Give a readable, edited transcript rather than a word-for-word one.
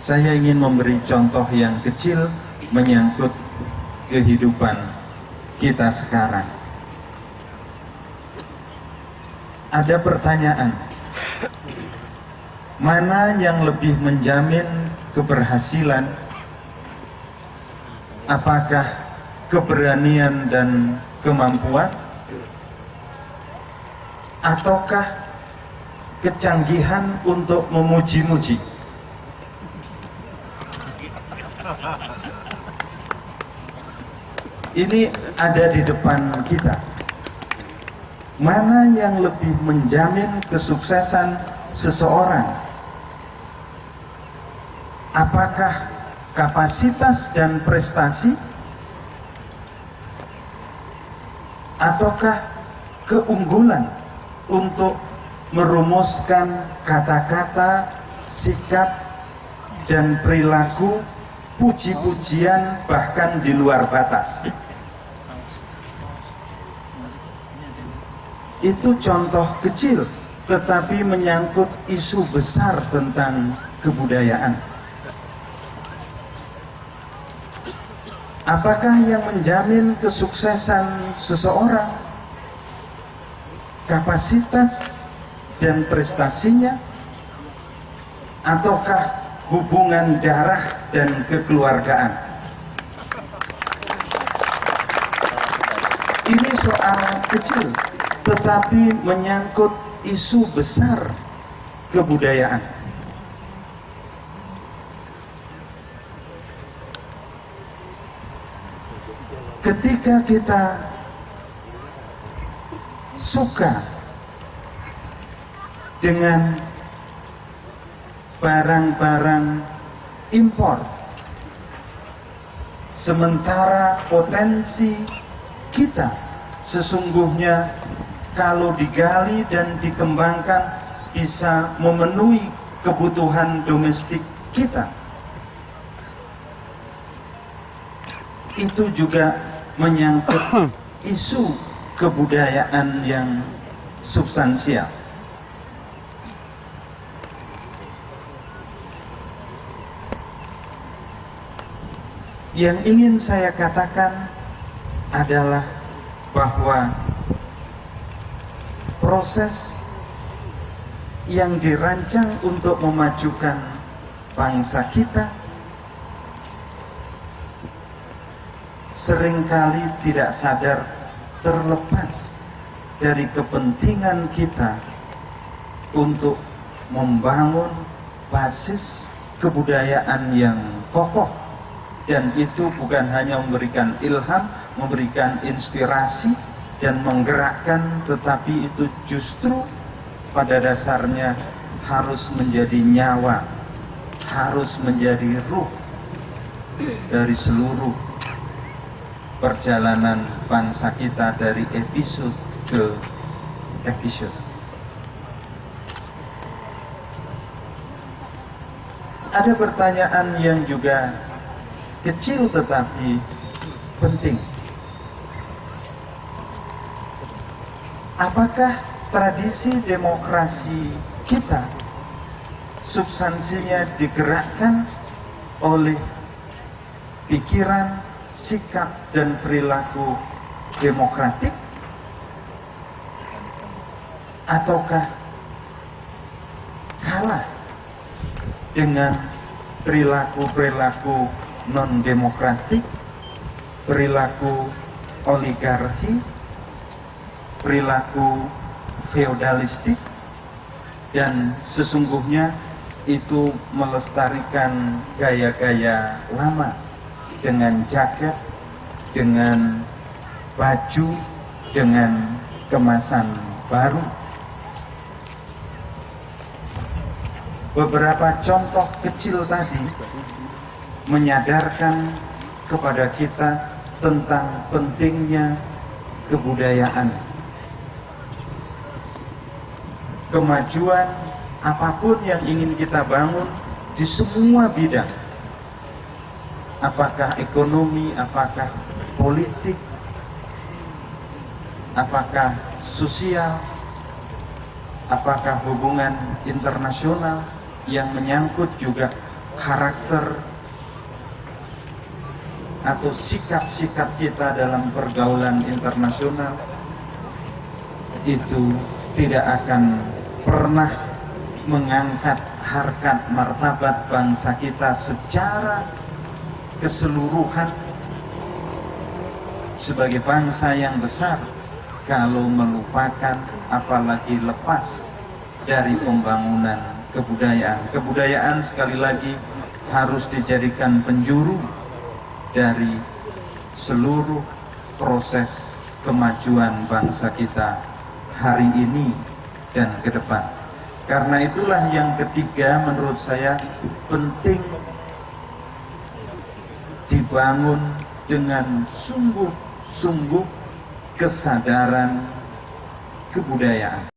saya ingin memberi contoh yang kecil menyangkut kehidupan kita sekarang. Ada pertanyaan, mana yang lebih menjamin keberhasilan? Apakah keberanian dan kemampuan, ataukah kecanggihan untuk memuji-muji? Ini ada di depan kita. Mana yang lebih menjamin kesuksesan seseorang? Apakah kapasitas dan prestasi, ataukah keunggulan untuk merumuskan kata-kata, sikap, dan perilaku, puji-pujian bahkan di luar batas? Itu contoh kecil, tetapi menyangkut isu besar tentang kebudayaan. Apakah yang menjamin kesuksesan seseorang? Kapasitas dan prestasinya? Ataukah hubungan darah dan kekeluargaan? Ini soal kecil, tetapi menyangkut isu besar kebudayaan. Ketika kita suka dengan barang-barang impor, sementara potensi kita sesungguhnya kalau digali dan dikembangkan bisa memenuhi kebutuhan domestik kita, itu juga menyangkut isu kebudayaan yang substansial. Yang ingin saya katakan adalah bahwa proses yang dirancang untuk memajukan bangsa kita seringkali tidak sadar terlepas dari kepentingan kita untuk membangun basis kebudayaan yang kokoh. Dan itu bukan hanya memberikan ilham, memberikan inspirasi dan menggerakkan, tetapi itu justru pada dasarnya harus menjadi nyawa, harus menjadi ruh dari seluruh perjalanan bangsa kita dari episode ke episode. Ada pertanyaan yang juga kecil tetapi penting. Apakah tradisi demokrasi kita substansinya digerakkan oleh pikiran, sikap, dan perilaku demokratik, ataukah kalah dengan perilaku-perilaku non-demokratik, perilaku oligarki, perilaku feodalistik, dan sesungguhnya itu melestarikan gaya-gaya lama dengan jaket, dengan baju, dengan kemasan baru. Beberapa contoh kecil tadi menyadarkan kepada kita tentang pentingnya kebudayaan. Kemajuan apapun yang ingin kita bangun di semua bidang, apakah ekonomi, apakah politik, apakah sosial, apakah hubungan internasional yang menyangkut juga karakter atau sikap-sikap kita dalam pergaulan internasional itu tidak akan pernah mengangkat harkat martabat bangsa kita secara keseluruhan sebagai bangsa yang besar kalau melupakan apalagi lepas dari pembangunan kebudayaan. Kebudayaan sekali lagi harus dijadikan penjuru dari seluruh proses kemajuan bangsa kita hari ini dan ke depan. Karena itulah yang ketiga menurut saya penting dibangun dengan sungguh-sungguh kesadaran kebudayaan.